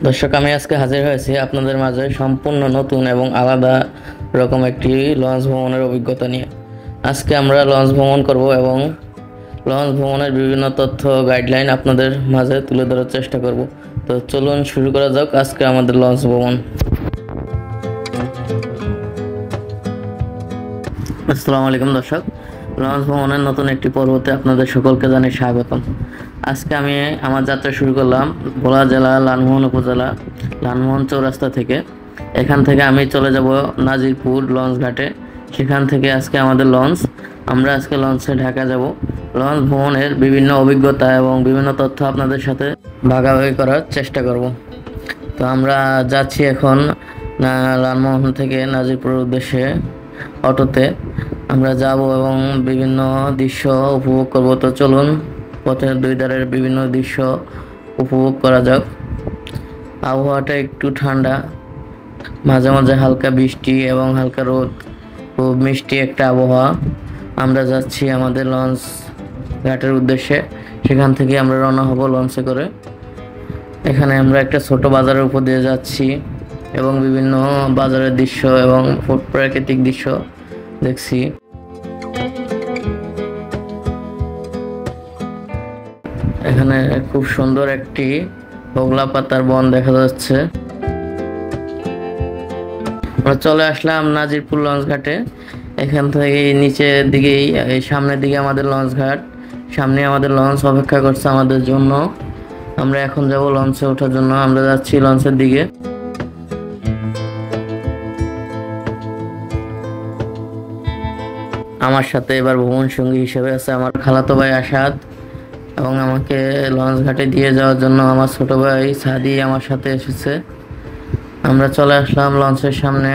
দর্শক, আমি আজকে হাজির হয়েছি আপনাদের মাঝে সম্পূর্ণ নতুন এবং আলাদা রকম একটি লঞ্চ ভ্রমণের অভিজ্ঞতা নিয়ে। আজকে আমরা লঞ্চ ভ্রমণ করব এবং লঞ্চ ভ্রমণের বিভিন্ন তথ্য গাইডলাইন আপনাদের মাঝে তুলে ধরার চেষ্টা করব। তো চলুন শুরু করা যাক আজকে আমাদের লঞ্চ ভ্রমণ। আসসালামু আলাইকুম দর্শক, লঞ্চ ভ্রমণের নতুন একটি পর্বতে আপনাদের সকলকে জানাই স্বাগতম। আজকে আমি আমার যাত্রা শুরু করলাম ভোলা জেলা লালমোহন উপজেলা লালমোহন চৌরাস্তা থেকে। এখান থেকে আমি চলে যাব নাজিরপুর লঞ্চ ঘাটে। সেখান থেকে আজকে আমাদের লঞ্চ, আমরা আজকে লঞ্চে ঢাকা যাব। লঞ্চ ভ্রমণের বিভিন্ন অভিজ্ঞতা এবং বিভিন্ন তথ্য আপনাদের সাথে ভাগাভাগি করার চেষ্টা করব। তো আমরা যাচ্ছি এখন লালমোহন থেকে নাজিরপুরের উদ্দেশ্যে অটোতে আমরা যাব এবং বিভিন্ন দৃশ্য উপভোগ করব। তো চলুন পথের দুই ধারের বিভিন্ন দৃশ্য উপভোগ করা যাক। আবহাওয়াটা একটু ঠান্ডা, মাঝে মাঝে হালকা বৃষ্টি এবং হালকা রোদ, খুব মিষ্টি একটা আবহাওয়া। আমরা যাচ্ছি আমাদের লঞ্চ ঘাটের উদ্দেশ্যে। সেখান থেকে আমরা রওনা হব লঞ্চে করে। এখানে আমরা একটা ছোট বাজারের উপর দিয়ে যাচ্ছি এবং বিভিন্ন বাজারের দৃশ্য এবং প্রাকৃতিক দৃশ্য দেখছি। এখানে খুব সুন্দর একটি বগলা পাতার বন দেখা যাচ্ছে। আমরা চলে আসলাম নাজিরপুর লঞ্চ ঘাটে। এখান থেকে নিচের দিকেই, এই সামনের দিকে আমাদের লঞ্চ ঘাট, সামনে আমাদের লঞ্চ অপেক্ষা করছে আমাদের জন্য। আমরা এখন যাব লঞ্চে ওঠার জন্য। আমরা যাচ্ছি লঞ্চের দিকে। আমার সাথে এবার ভ্রমণ সঙ্গী হিসেবে আছে আমার খালাতো ভাই আসাদ, এবং আমাকে লঞ্চ ঘাটে দিয়ে যাওয়ার জন্য আমার ছোট ভাই সাদি আমার সাথে এসেছে। আমরা চলে আসলাম লঞ্চের সামনে।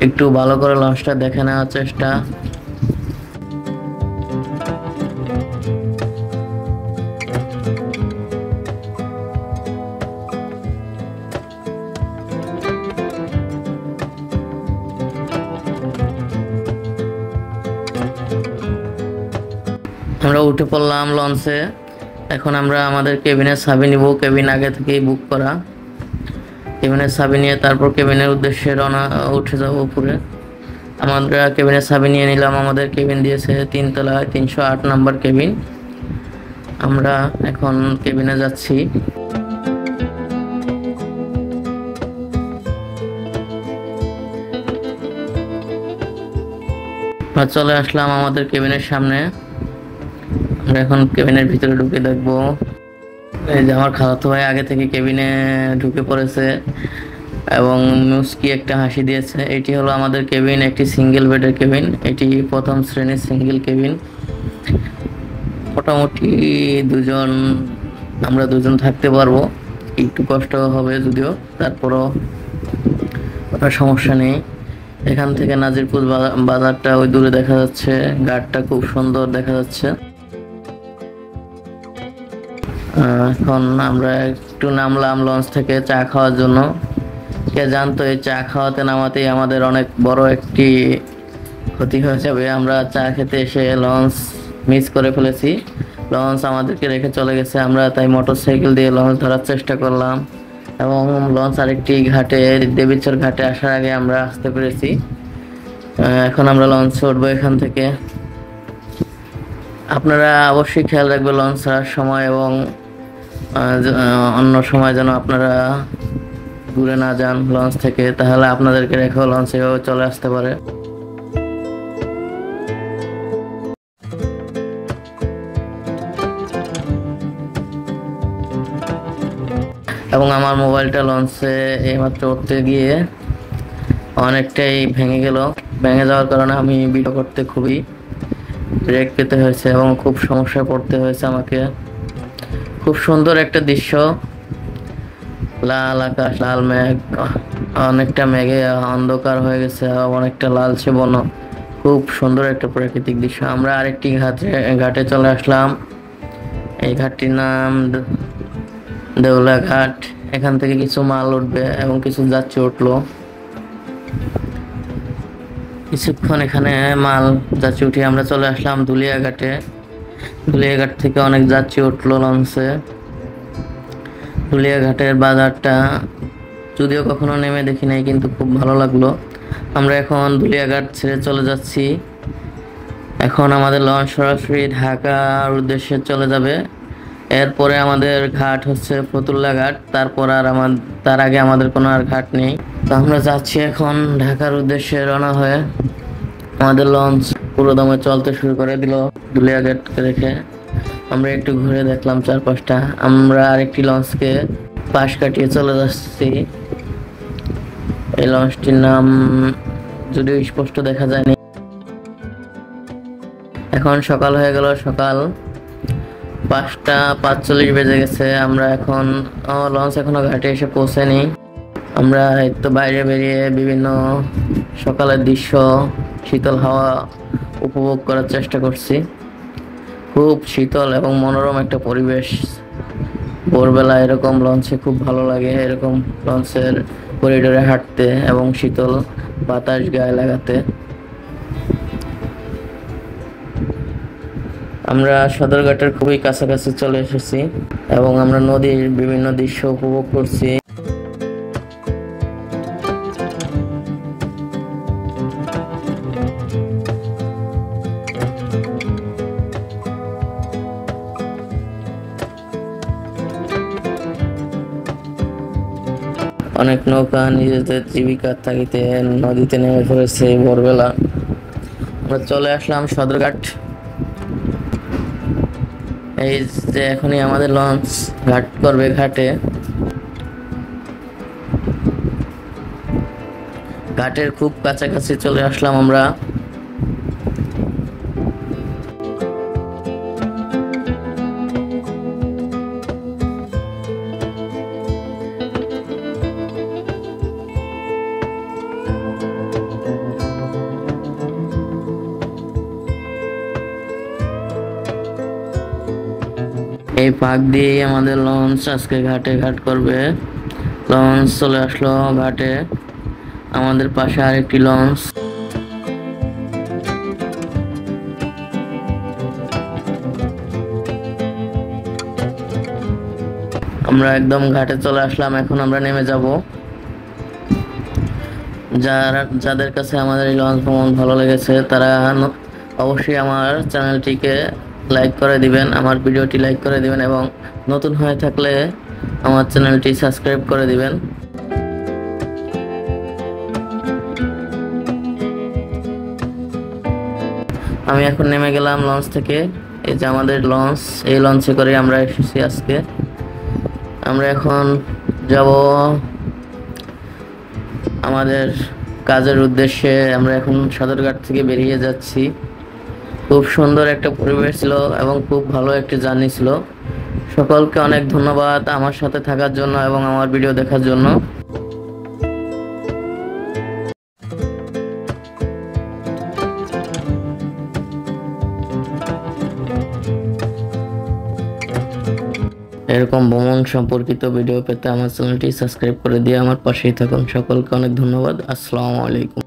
একটু ভালো করে লঞ্চটা দেখে নেওয়ার চেষ্টা। আমরা উঠে পড়লাম লঞ্চে। এখন আমরা আমাদের কেবিনের চাবি নিব। কেবিন আগে থেকেই বুক করা। কেবিনের চাবি নিয়ে তারপর কেবিনের উদ্দেশ্যে উঠে যাব উপরে। আমরা কেবিনের চাবি নিয়ে নিলাম। আমাদের কেবিন দিয়েছে 3 তলায় 308 নাম্বার কেবিন। আমরা এখন কেবিনে যাচ্ছি। আমরা চলে আসলাম আমাদের কেবিনের সামনে। আমরা এখন কেবিনের ভিতরে ঢুকে দেখবো। এই যে আমার খালাতো ভাই আগে থেকে কেবিনে ঢুকে পড়েছে এবং মুস্কি একটা হাসি দিয়েছে। এটি হলো আমাদের কেবিন, একটি সিঙ্গেল বেডের কেবিন। এটি প্রথম শ্রেণীর সিঙ্গেল কেবিন। মোটামুটি আমরা দুজন থাকতে পারবো। একটু কষ্ট হবে যদিও, তারপরও কোনো সমস্যা নেই। এখান থেকে নাজিরপুর বাজারটা ওই দূরে দেখা যাচ্ছে। ঘাটটা খুব সুন্দর দেখা যাচ্ছে। এখন আমরা একটু নামলাম লঞ্চ থেকে চা খাওয়ার জন্য। কে জানতো এই চা খাওয়াতে নামাতেই আমাদের অনেক বড় একটি ক্ষতি হয়ে যাবে। আমরা চা খেতে এসে লঞ্চ মিস করে ফেলেছি। লঞ্চ আমাদেরকে রেখে চলে গেছে। আমরা তাই মোটরসাইকেল দিয়ে লঞ্চ ধরার চেষ্টা করলাম এবং লঞ্চ আরেকটি ঘাটে, দেবীচর ঘাটে আসার আগে আমরা আসতে পেরেছি। এখন আমরা লঞ্চে উঠবো এখান থেকে। আপনারা অবশ্যই খেয়াল রাখবেন লঞ্চ ছাড়ার সময় এবং অন্য সময় যেন আপনারা ঘুরে না যান লঞ্চ থেকে, তাহলে আপনাদেরকে রেখেও লঞ্চে চলে আসতে পারে। এবং আমার মোবাইলটা লঞ্চে এইমাত্র উঠতে গিয়ে অনেকটাই ভেঙে গেল। ভেঙে যাওয়ার কারণে আমি ভিডিও করতে খুবই ব্রেক পেতে হয়েছে এবং খুব সমস্যায় পড়তে হয়েছে আমাকে। খুব সুন্দর একটা দৃশ্য, লাল আকাশ, লাল মেঘ, অনেকটা মেঘে অন্ধকার হয়ে গেছে, অনেকটা লালচে বন। খুব সুন্দর একটা প্রাকৃতিক দৃশ্য। আমরা আরেকটি ঘাটে চলে আসলাম। এই ঘাটটির নাম দেউলা ঘাট। এখান থেকে কিছু মাল উঠবে এবং কিছু যাত্রী উঠলো। কিছুক্ষণ এখানে মাল যাত্রী উঠিয়ে আমরা চলে আসলাম ধুলিয়া ঘাটে। ধুলিয়া ঘাট থেকে অনেক যাত্রী উঠলো লঞ্চে। ধুলিয়া ঘাটের বাজারটা যদিও কখনো নেমে দেখি নাই, কিন্তু খুব ভালো লাগলো। আমরা এখন ধুলিয়া ঘাট ছেড়ে চলে যাচ্ছি। এখন আমাদের লঞ্চ সরাসরি ঢাকার উদ্দেশ্যে চলে যাবে। এরপরে আমাদের ঘাট হচ্ছে ফতুল্লা ঘাট, তার আগে আমাদের কোনো আর ঘাট নেই। তো আমরা যাচ্ছি এখন ঢাকার উদ্দেশ্যে রওনা হয়ে। আমাদের লঞ্চ পুরো দমে চলতে শুরু করে দিল ধুলিয়া ঘাটকে দেখে। আমরা একটু ঘুরে দেখলাম চারপাশটা। আমরা আরেকটি লঞ্চকে পাশ কাটিয়ে চলে যাচ্ছি। এই লঞ্চটির নাম যদিও স্পষ্ট দেখা যায়নি। এখন সকাল হয়ে গেল, সকাল 5:45 বেজে গেছে। আমরা এখন লঞ্চ এখনো ঘাটে এসে পৌঁছেনি। আমরা একটু বাইরে বেরিয়ে বিভিন্ন সকালের দৃশ্য, শীতল হাওয়া উপভোগ করার চেষ্টা করছি। খুব শীতল এবং মনোরম একটা পরিবেশ। ভোরবেলা এরকম লঞ্চে খুব ভালো লাগে, এরকম লঞ্চের করিডোরে হাঁটতে এবং শীতল বাতাস গায়ে লাগাতে। আমরা সদরঘাটের খুবই কাছাকাছি চলে এসেছি এবং আমরা নদীর বিভিন্ন দৃশ্য উপভোগ করছি। অনেক নৌকা নিজেদের জীবিকার তাগিদে নদীতে নেমে পড়েছে ভোরবেলা। আমরা চলে আসলাম সদরঘাট। এই যে এখনই আমাদের লঞ্চ ঘাট করবে ঘাটে। ঘাটের খুব কাছাকাছি চলে আসলাম আমরা। এই ফাঁক দিয়ে আমাদের লঞ্চ আজকে ঘাটে ঘাট করবে। লঞ্চ চলে আসলো ঘাটে। আমাদের পাশে আরেকটি লঞ্চ। আমরা একদম ঘাটে চলে আসলাম। এখন আমরা নেমে যাব। যাদের কাছে আমাদের এই লঞ্চ ভ্রমণ ভালো লেগেছে তারা অবশ্যই আমার চ্যানেলটিকে লাইক করে দিবেন, আমার ভিডিওটি লাইক করে দিবেন এবং নতুন হয়ে থাকলে আমার চ্যানেলটি সাবস্ক্রাইব করে দিবেন। আমি এখন নেমে গেলাম লঞ্চ থেকে। এই যে আমাদের লঞ্চ, এই লঞ্চে করে আমরা এসেছি আজকে। আমরা এখন যাব আমাদের কাজের উদ্দেশ্যে। আমরা এখন সদরঘাট থেকে বেরিয়ে যাচ্ছি। খুব সুন্দর একটা পরিবেশ ছিল এবং খুব ভালো একটা জার্নি ছিল। সকলকে অনেক ধন্যবাদ আমার সাথে থাকার জন্য এবং আমার ভিডিও দেখার জন্য। এরকম ভ্রমণ সম্পর্কিত ভিডিও পেতে আমার চ্যানেলটি সাবস্ক্রাইব করে দিয়ে আমার পাশেই থাকুন। সকলকে অনেক ধন্যবাদ। আসসালামু আলাইকুম।